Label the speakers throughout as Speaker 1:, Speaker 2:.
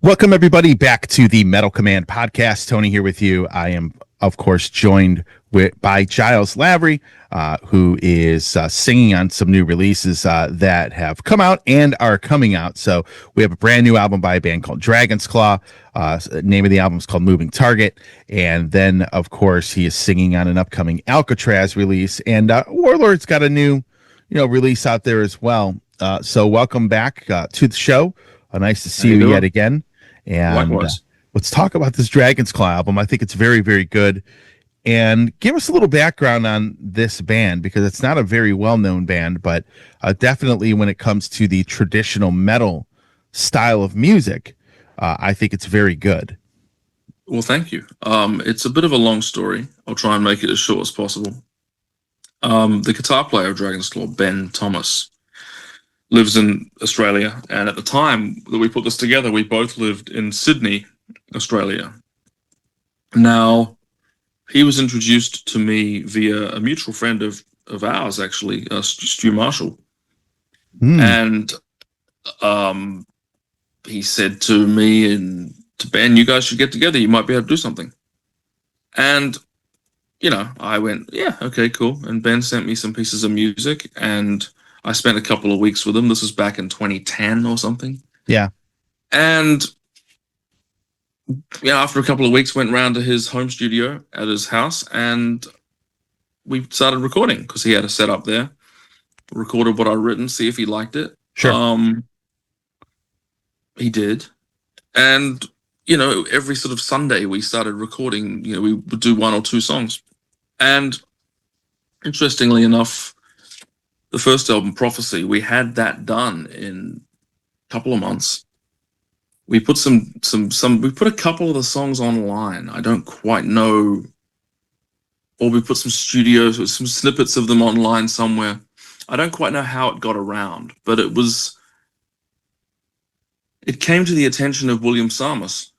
Speaker 1: Welcome, everybody, back to the Metal Command podcast. Tony here with you. I am, of course, joined by Giles Lavery, who is singing on some new releases that have come out and are coming out. So we have a brand new album by a band called Dragonsclaw. Name of the album is called Moving Target. And then, of course, he is singing on an upcoming Alcatrazz release. And Warlord's got a new, release out there as well. So welcome back to the show. Nice to see you yet again. And let's talk about this Dragonsclaw album. I think it's very, very good. And give us a little background on this band, because it's not a very well-known band, but definitely when it comes to the traditional metal style of music, I think it's very good.
Speaker 2: Well, thank you. It's a bit of a long story. I'll try and make it as short as possible. The guitar player of Dragonsclaw, Ben Thomas, lives in Australia, and at the time that we put this together, we both lived in Sydney, Australia. Now, he was introduced to me via a mutual friend of ours, actually, Stu Marshall. And he said to me and to Ben, "You guys should get together. You might be able to do something." And, I went, "Yeah, okay, cool." And Ben sent me some pieces of music, and I spent a couple of weeks with him. This was back in 2010 or something.
Speaker 1: Yeah.
Speaker 2: And after a couple of weeks, went round to his home studio at his house, and we started recording because he had a setup there. Recorded what I'd written, see if he liked it.
Speaker 1: Sure.
Speaker 2: He did. And, every sort of Sunday we started recording, we would do one or two songs. And interestingly enough, the first album, Prophecy, we had that done in a couple of months. We put we put a couple of the songs online. I don't quite know, or we put some snippets of them online somewhere. I don't quite know how it got around, but it came to the attention of William Samus,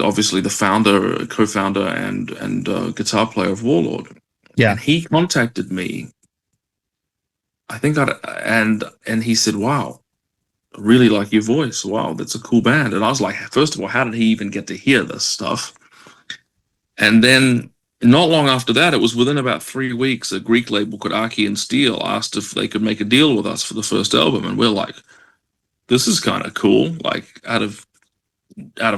Speaker 2: obviously the founder, co-founder, and guitar player of Warlord.
Speaker 1: Yeah,
Speaker 2: and he contacted me. I think and he said, "Wow, I really like your voice. Wow, that's a cool band." And I was like, first of all, how did he even get to hear this stuff? And then not long after that, it was within about 3 weeks, a Greek label called Archie and Steel asked if they could make a deal with us for the first album. And we're like, this is kind of cool. Like out of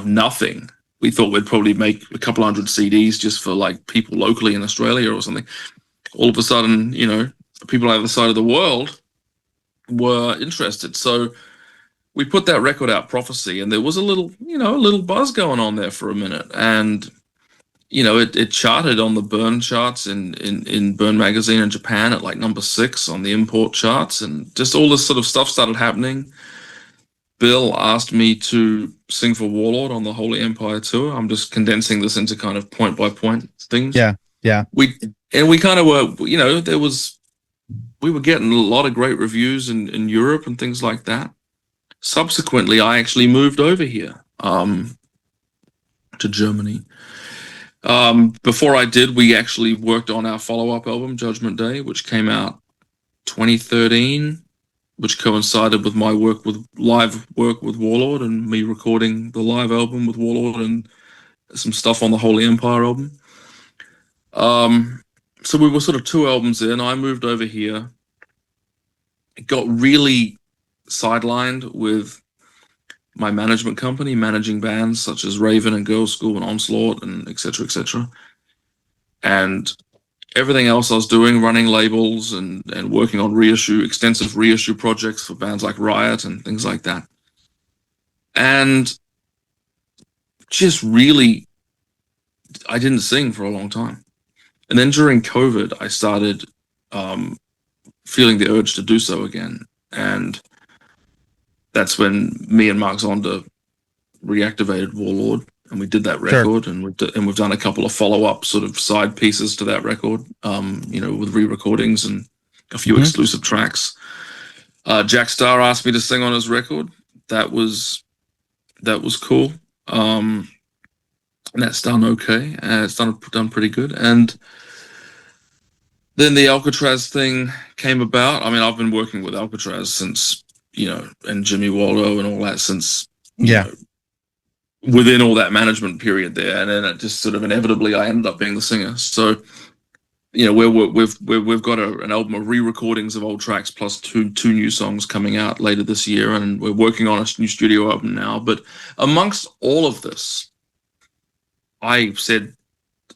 Speaker 2: nothing, we thought we'd probably make a couple hundred CDs just for like people locally in Australia or something. All of a sudden, people on the other side of the world were interested. So we put that record out, Prophecy, and there was a little buzz going on there for a minute. And, it charted on the Burn charts in Burn magazine in Japan at like number 6 on the import charts. And just all this sort of stuff started happening. Bill asked me to sing for Warlord on the Holy Empire tour. I'm just condensing this into kind of point by point things.
Speaker 1: Yeah.
Speaker 2: We kind of were, we were getting a lot of great reviews in Europe and things like that. Subsequently, I actually moved over here to Germany. Before I did, we actually worked on our follow-up album, Judgment Day, which came out 2013, which coincided with my live work with Warlord and me recording the live album with Warlord and some stuff on the Holy Empire album. So we were sort of 2 albums in. I moved over here. It got really sidelined with my management company, managing bands such as Raven and Girls School and Onslaught and et cetera, and everything else I was doing, running labels and working on extensive reissue projects for bands like Riot and things like that. And just really, I didn't sing for a long time. And then during COVID, I started feeling the urge to do so again. And that's when me and Mark Zonda reactivated Warlord, and we did that record. Sure. And we've done a couple of follow-up sort of side pieces to that record, with re-recordings and a few exclusive tracks. Jack Starr asked me to sing on his record. That was cool. And that's done okay. It's done pretty good. And then the Alcatrazz thing came about. I mean, I've been working with Alcatrazz since, and Jimmy Waldo and all that since, within all that management period there, and then it just sort of inevitably I ended up being the singer. So we've got an album of re-recordings of old tracks plus two new songs coming out later this year, and we're working on a new studio album now. But amongst all of this, I said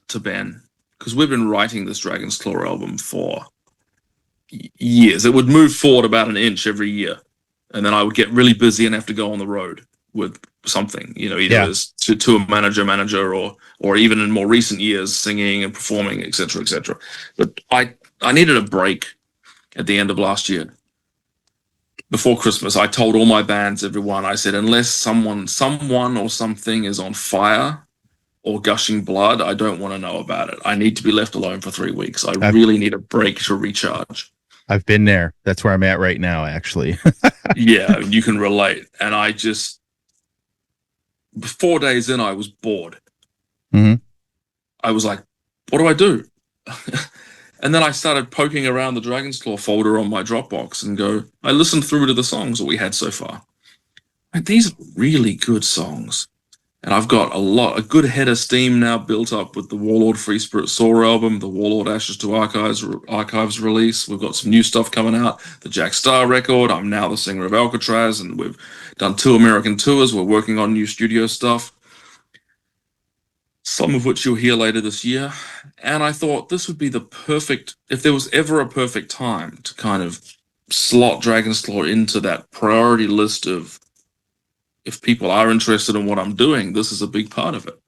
Speaker 2: to Ben, because we've been writing this Dragonsclaw album for years, it would move forward about an inch every year, and then I would get really busy and have to go on the road with something, either as to a manager or even in more recent years singing and performing, etc., etc. But I needed a break at the end of last year. Before Christmas, I told all my bands, everyone, I said, unless someone or something is on fire or gushing blood, I don't want to know about it. I need to be left alone for 3 weeks. I really need a break to recharge.
Speaker 1: I've been there. That's where I'm at right now, actually.
Speaker 2: Yeah, you can relate. And I just, 4 days in, I was bored.
Speaker 1: Mm-hmm.
Speaker 2: I was like, what do I do? And then I started poking around the Dragonsclaw folder on my Dropbox I listened through to the songs that we had so far. Like, these are really good songs. And I've got a good head of steam now built up with the Warlord Free Spirit Soar album, the Warlord Ashes to Archives release. We've got some new stuff coming out, the Jack Starr record. I'm now the singer of Alcatrazz, and we've done 2 American tours. We're working on new studio stuff, some of which you'll hear later this year. And I thought this would be the perfect, if there was ever a perfect time to kind of slot Dragonsclaw into that priority list of, if people are interested in what I'm doing, this is a big part of it.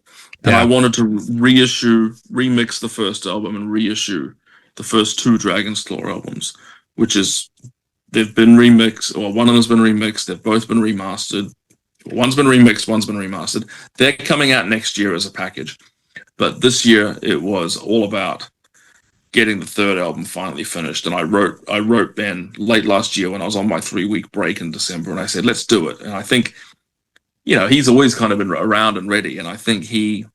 Speaker 2: And I wanted to remix the first album and reissue the first 2 Dragonsclaw albums, which is, they've been remixed, or one of them's been remixed, they've both been remastered. One's been remixed, one's been remastered. They're coming out next year as a package. But this year, it was all about getting the 3rd album finally finished. And I wrote Ben late last year when I was on my 3-week break in December, and I said, let's do it. And I think, he's always kind of been around and ready. And I think he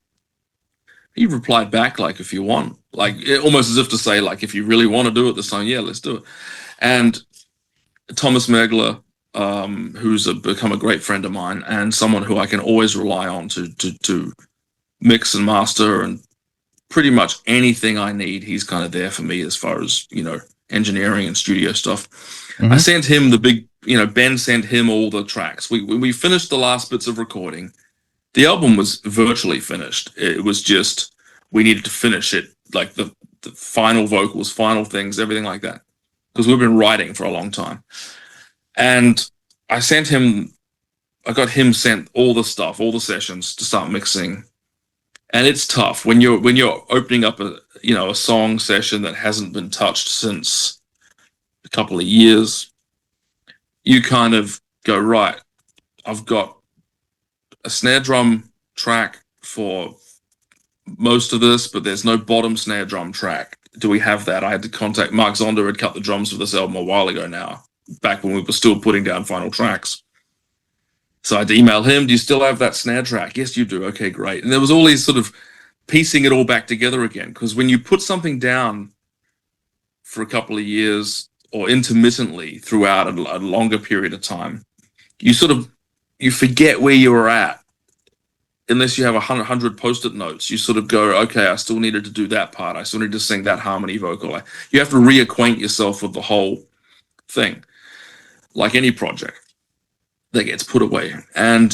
Speaker 2: replied back, like, if you want, like, almost as if to say, like, if you really want to do it this time, yeah, let's do it. And Thomas Megler, who's become a great friend of mine and someone who I can always rely on to mix and master and pretty much anything I need, he's kind of there for me as far as, engineering and studio stuff. Mm-hmm. I sent him Ben sent him all the tracks. We finished the last bits of recording. The album was virtually finished. It was just, we needed to finish it, like the final vocals, final things, everything like that. Because we've been writing for a long time. And I got him sent all the stuff, all the sessions to start mixing. And it's tough when you're opening up a song session that hasn't been touched since a couple of years. You kind of go, right, I've got a snare drum track for most of this, but there's no bottom snare drum track. Do we have that? I had to contact Mark Zonder, had cut the drums for this album a while ago now, back when we were still putting down final tracks. So I had to email him, do you still have that snare track? Yes, you do. Okay, great. And there was all these sort of piecing it all back together again, because when you put something down for a couple of years or intermittently throughout a longer period of time, you forget where you were at. Unless you have 100 post-it notes, you sort of go, okay, I still needed to do that part. I still need to sing that harmony vocal. You have to reacquaint yourself with the whole thing, like any project that gets put away. And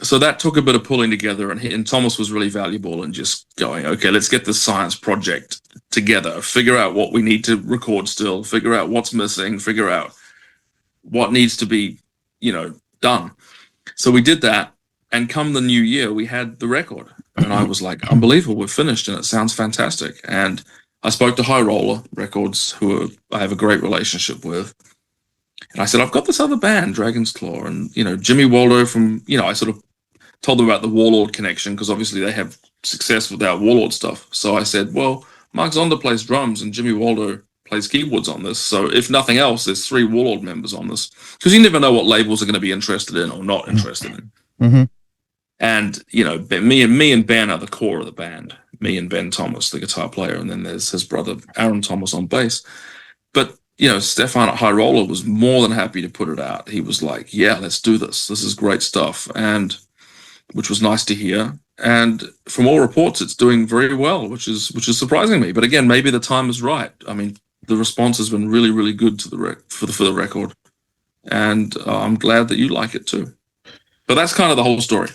Speaker 2: so that took a bit of pulling together, and Thomas was really valuable in just going, okay, let's get this science project together, figure out what we need to record still, figure out what's missing, figure out what needs to be, done. So we did that. And come the new year, we had the record. And I was like, unbelievable, we're finished, and it sounds fantastic. And I spoke to High Roller Records, who I have a great relationship with. And I said, I've got this other band, Dragonsclaw. And, Jimmy Waldo from, I sort of told them about the Warlord connection, because obviously they have success with our Warlord stuff. So I said, well, Mark Zonder plays drums and Jimmy Waldo plays keyboards on this. So if nothing else, there's 3 Warlord members on this. Because you never know what labels are going to be interested in or not interested in.
Speaker 1: Mm-hmm.
Speaker 2: And, me and Ben are the core of the band. Me and Ben Thomas, the guitar player, and then there's his brother, Aaron Thomas, on bass. But, Stefan at High Roller was more than happy to put it out. He was like, yeah, let's do this. This is great stuff. And which was nice to hear. And from all reports, it's doing very well, which is surprising me. But again, maybe the time is right. I mean, the response has been really, really good to for the record, and I'm glad that you like it too. But that's kind of the whole story.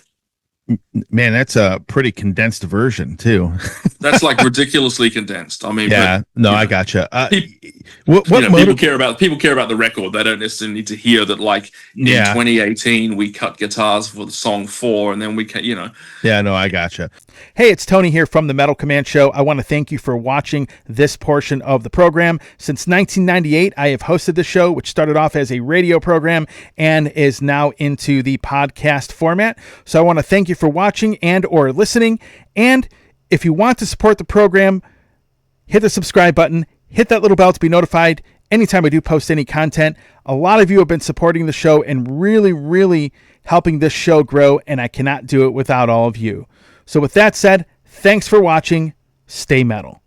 Speaker 1: Man, that's a pretty condensed version too.
Speaker 2: That's like ridiculously condensed. I mean,
Speaker 1: yeah,
Speaker 2: but,
Speaker 1: no, I gotcha.
Speaker 2: People care about the record. They don't necessarily need to hear that. Like in 2018, we cut guitars for the song 4, and then we can,
Speaker 1: Yeah, no, I gotcha. Hey, it's Tony here from the Metal Command Show. I want to thank you for watching this portion of the program. Since 1998, I have hosted the show, which started off as a radio program and is now into the podcast format. So I want to thank you for watching and or listening. And if you want to support the program, hit the subscribe button, hit that little bell to be notified anytime I do post any content. A lot of you have been supporting the show and really, really helping this show grow, and I cannot do it without all of you. So with that said, thanks for watching. Stay metal.